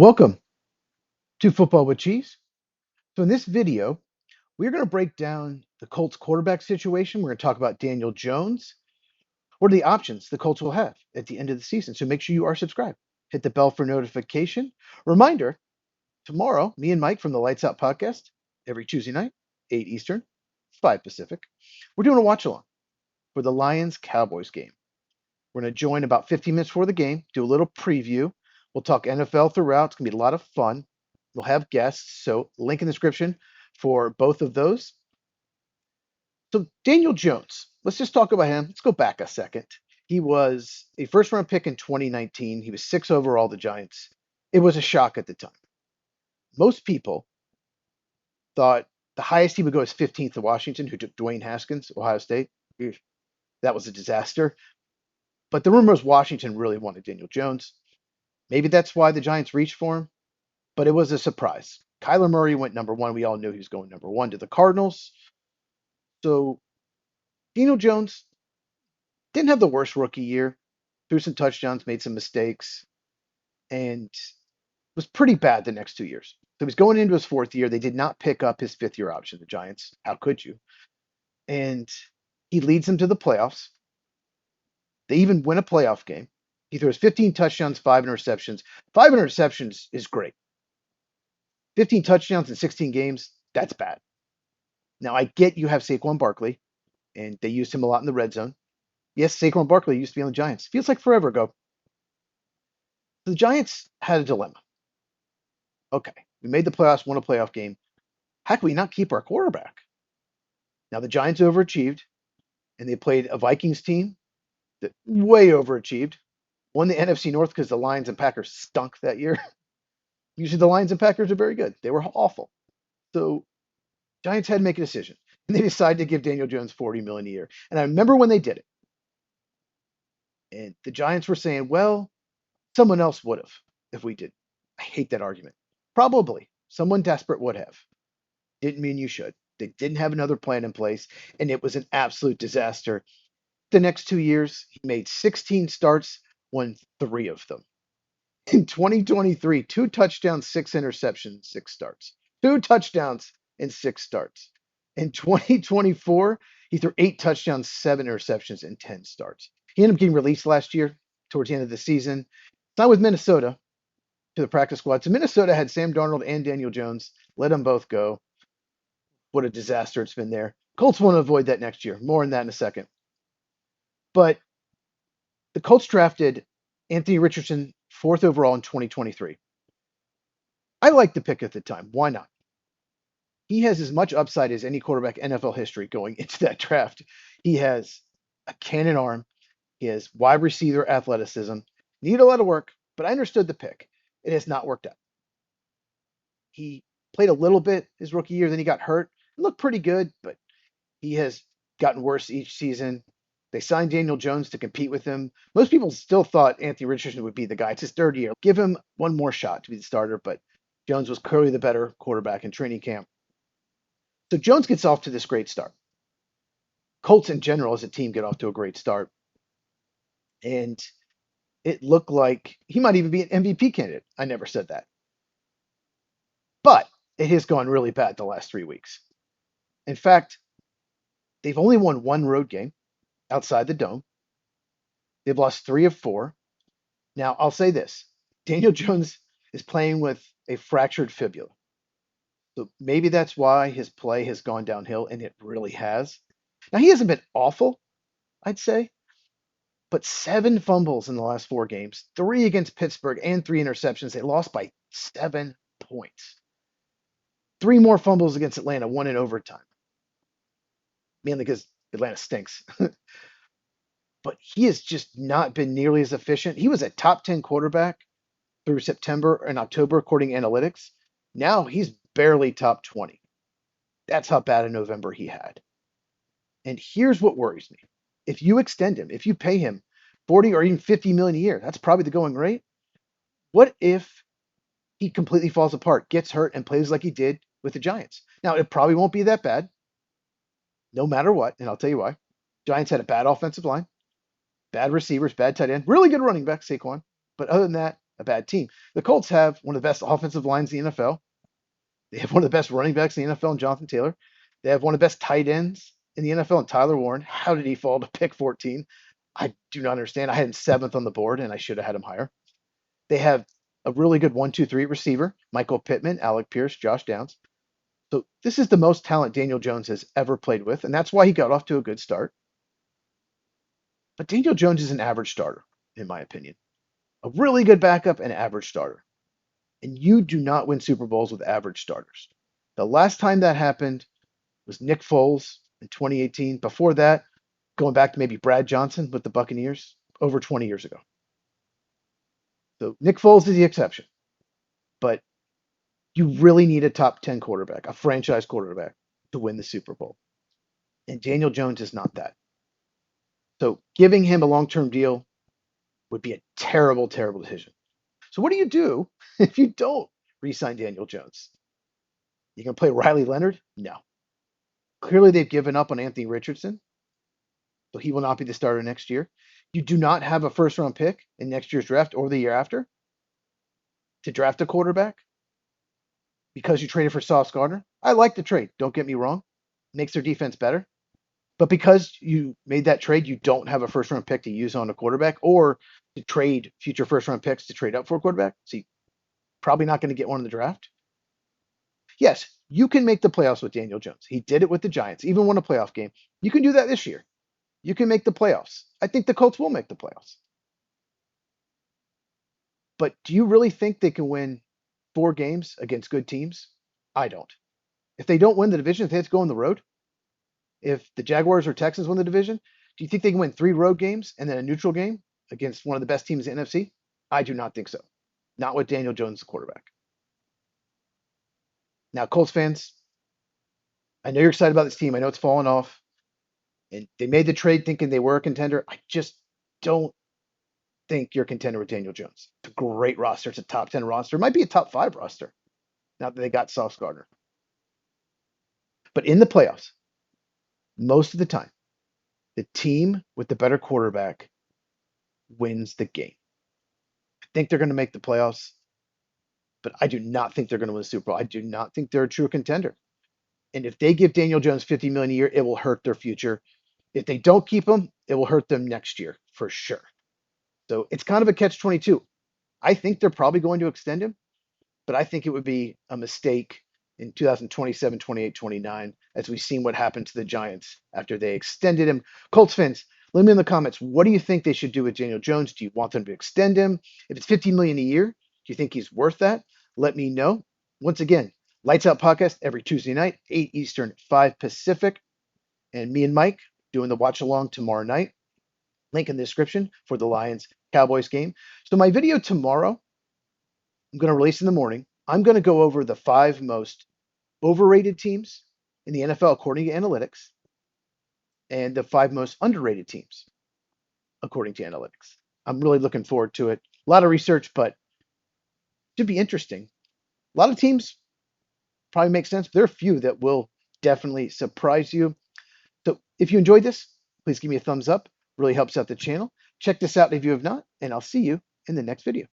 Welcome to Football with Cheese. So, in this video, we're going to break down the Colts quarterback situation. We're going to talk about Daniel Jones. What are the options the Colts will have at the end of the season? So, make sure you are subscribed. Hit the bell for notification. Reminder tomorrow, me and Mike from the Lights Out podcast, every Tuesday night, 8 Eastern, 5 Pacific, we're doing a watch along for the Lions Cowboys game. We're going to join about 15 minutes before the game, do a little preview. We'll talk NFL throughout. It's going to be a lot of fun. We'll have guests. So, link in the description for both of those. So, Daniel Jones, let's just talk about him. Let's go back a second. He was a first round pick in 2019. He was 6 overall, the Giants. It was a shock at the time. Most people thought the highest he would go is 15th to Washington, who took Dwayne Haskins, Ohio State. That was a disaster. But the rumor was Washington really wanted Daniel Jones. Maybe that's why the Giants reached for him, but it was a surprise. Kyler Murray went number one. We all knew he was going number one to the Cardinals. So Daniel Jones didn't have the worst rookie year, threw some touchdowns, made some mistakes, and was pretty bad the next 2 years. So he was going into his fourth year. They did not pick up his fifth year option, the Giants. How could you? And he leads them to the playoffs. They even win a playoff game. He throws 15 touchdowns, 5 interceptions. 5 interceptions is great. 15 touchdowns in 16 games, that's bad. Now, I get you have Saquon Barkley, and they used him a lot in the red zone. Yes, Saquon Barkley used to be on the Giants. Feels like forever ago. The Giants had a dilemma. Okay, we made the playoffs, won a playoff game. How can we not keep our quarterback? Now, the Giants overachieved, and they played a Vikings team that way overachieved. Won the NFC North because the Lions and Packers stunk that year. Usually the Lions and Packers are very good. They were awful. So Giants had to make a decision. And they decided to give Daniel Jones $40 million a year. And I remember when they did it. And the Giants were saying, well, someone else would have if we did. I hate that argument. Probably. Someone desperate would have. Didn't mean you should. They didn't have another plan in place, and it was an absolute disaster. The next 2 years, he made 16 starts, won 3 of them. In 2023, 2 touchdowns, 6 interceptions, 6 starts. 2 touchdowns and 6 starts. In 2024, he threw 8 touchdowns, 7 interceptions, and 10 starts. He ended up getting released last year towards the end of the season. Signed with Minnesota to the practice squad. So Minnesota had Sam Darnold and Daniel Jones. Let them both go. What a disaster it's been there. Colts want to avoid that next year. More on that in a second. But the Colts drafted Anthony Richardson 4th overall in 2023. I liked the pick at the time. Why not? He has as much upside as any quarterback in NFL history going into that draft. He has a cannon arm. He has wide receiver athleticism. Need a lot of work, but I understood the pick. It has not worked out. He played a little bit his rookie year, then he got hurt. It looked pretty good, but he has gotten worse each season. They signed Daniel Jones to compete with him. Most people still thought Anthony Richardson would be the guy. It's his third year. Give him one more shot to be the starter, but Jones was clearly the better quarterback in training camp. So Jones gets off to this great start. Colts in general as a team get off to a great start. And it looked like he might even be an MVP candidate. I never said that. But it has gone really bad the last 3 weeks. In fact, they've only won one road game outside the dome. They've lost 3 of 4. Now, I'll say this. Daniel Jones is playing with a fractured fibula. So maybe that's why his play has gone downhill, and it really has. Now, he hasn't been awful, I'd say, but 7 fumbles in the last 4 games, 3 against Pittsburgh, and 3 interceptions. They lost by 7 points. 3 more fumbles against Atlanta, 1 in overtime. Mainly because Atlanta stinks. But he has just not been nearly as efficient. He was a top 10 quarterback through September and October, according to analytics. Now he's barely top 20. That's how bad a November he had. And here's what worries me. If you extend him, if you pay him 40 or even 50 million a year, that's probably the going rate. What if he completely falls apart, gets hurt, and plays like he did with the Giants? Now, it probably won't be that bad, no matter what, and I'll tell you why. Giants had a bad offensive line, bad receivers, bad tight end, really good running back, Saquon. But other than that, a bad team. The Colts have one of the best offensive lines in the NFL. They have one of the best running backs in the NFL in Jonathan Taylor. They have one of the best tight ends in the NFL in Tyler Warren. How did he fall to pick 14? I do not understand. I had him seventh on the board, and I should have had him higher. They have a really good 1, 2, 3 receiver: Michael Pittman, Alec Pierce, Josh Downs. So this is the most talent Daniel Jones has ever played with, and that's why he got off to a good start. But Daniel Jones is an average starter, in my opinion. A really good backup and average starter. And you do not win Super Bowls with average starters. The last time that happened was Nick Foles in 2018. Before that, going back to maybe Brad Johnson with the Buccaneers over 20 years ago. So Nick Foles is the exception. But you really need a top 10 quarterback, a franchise quarterback, to win the Super Bowl. And Daniel Jones is not that. So giving him a long-term deal would be a terrible, terrible decision. So what do you do if you don't re-sign Daniel Jones? You can play Riley Leonard? No. Clearly, they've given up on Anthony Richardson, so he will not be the starter next year. You do not have a first-round pick in next year's draft or the year after to draft a quarterback because you traded for Sauce Gardner. I like the trade. Don't get me wrong. Makes their defense better. But because you made that trade, you don't have a first-round pick to use on a quarterback or to trade future first-round picks to trade up for a quarterback. So you're probably not going to get one in the draft. Yes, you can make the playoffs with Daniel Jones. He did it with the Giants, even won a playoff game. You can do that this year. You can make the playoffs. I think the Colts will make the playoffs. But do you really think they can win 4 games against good teams? I don't. If they don't win the division, if they have to go on the road, if the Jaguars or Texans win the division, do you think they can win 3 road games and then a neutral game against one of the best teams in the NFC? I do not think so. Not with Daniel Jones, the quarterback. Now, Colts fans, I know you're excited about this team. I know it's fallen off. And they made the trade thinking they were a contender. I just don't think you're a contender with Daniel Jones. It's a great roster. It's a top 10 roster. It might be a top 5 roster now that they got Sauce Gardner. But in the playoffs, most of the time, the team with the better quarterback wins the game. I think they're going to make the playoffs, but I do not think they're going to win the Super Bowl. I do not think they're a true contender. And if they give Daniel Jones $50 million a year, it will hurt their future. If they don't keep him, it will hurt them next year for sure. So it's kind of a catch-22. I think they're probably going to extend him, but I think it would be a mistake in 2027, 28, 29, as we've seen what happened to the Giants after they extended him. Colts fans, let me in the comments. What do you think they should do with Daniel Jones? Do you want them to extend him? If it's $50 million a year, do you think he's worth that? Let me know. Once again, Lights Out Podcast every Tuesday night, 8 Eastern, 5 Pacific. And me and Mike doing the watch along tomorrow night. Link in the description for the Lions Cowboys game. So my video tomorrow, I'm going to release in the morning. I'm going to go over the 5 most overrated teams in the NFL according to analytics and the 5 most underrated teams according to analytics. I'm really looking forward to it. A lot of research, but it should be interesting. A lot of teams probably make sense, but there are a few that will definitely surprise you. So if you enjoyed this, please give me a thumbs up. Really helps out the channel. Check this out if you have not, and I'll see you in the next video.